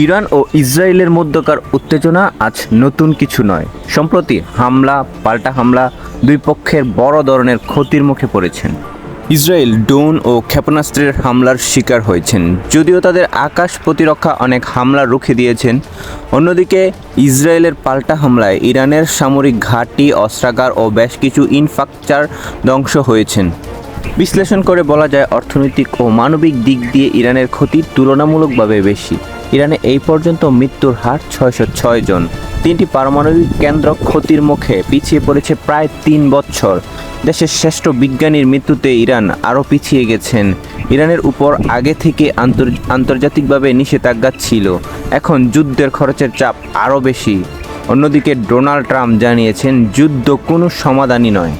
Iran ও ইসরায়েলের মধ্যকার উত্তেজনা আজ নতুন কিছু নয়। সম্প্রতি হামলা পাল্টা হামলা দুই পক্ষের বড় ধরনের ক্ষতির মুখে পড়েছেন। ইসরায়েল ড্রোন ও ক্ষেপণাস্ত্রের হামলার শিকার হয়েছেন, যদিও তাদের আকাশ প্রতিরক্ষা অনেক হামলা রুখে দিয়েছেন। অন্যদিকে ইসরায়েলের পাল্টা হামলায় ইরানের সামরিক ঘাঁটি, অস্ত্রাগার ও বেশ কিছু ইনফ্রাস্ট্রাকচার ধ্বংস হয়েছেন। বিশ্লেষণ করে বলা যায়, অর্থনৈতিক ও মানবিক দিক দিয়ে ইরানের ক্ষতি তুলনামূলকভাবে বেশি। ইরানে এই পর্যন্ত মৃত্যুর হার 606 জন। 3টি পারমাণবিক কেন্দ্র ক্ষতির মুখে পিছিয়ে পড়েছে প্রায় 3 বছর। দেশের শ্রেষ্ঠ বিজ্ঞানীর মৃত্যুতে ইরান আরও পিছিয়ে গেছেন। ইরানের উপর আগে থেকে আন্তর্জাতিকভাবে নিষেধাজ্ঞা ছিল, এখন যুদ্ধের খরচের চাপ আরও বেশি। অন্যদিকে ডোনাল্ড ট্রাম্প জানিয়েছেন, যুদ্ধ কোনো সমাধানই নয়।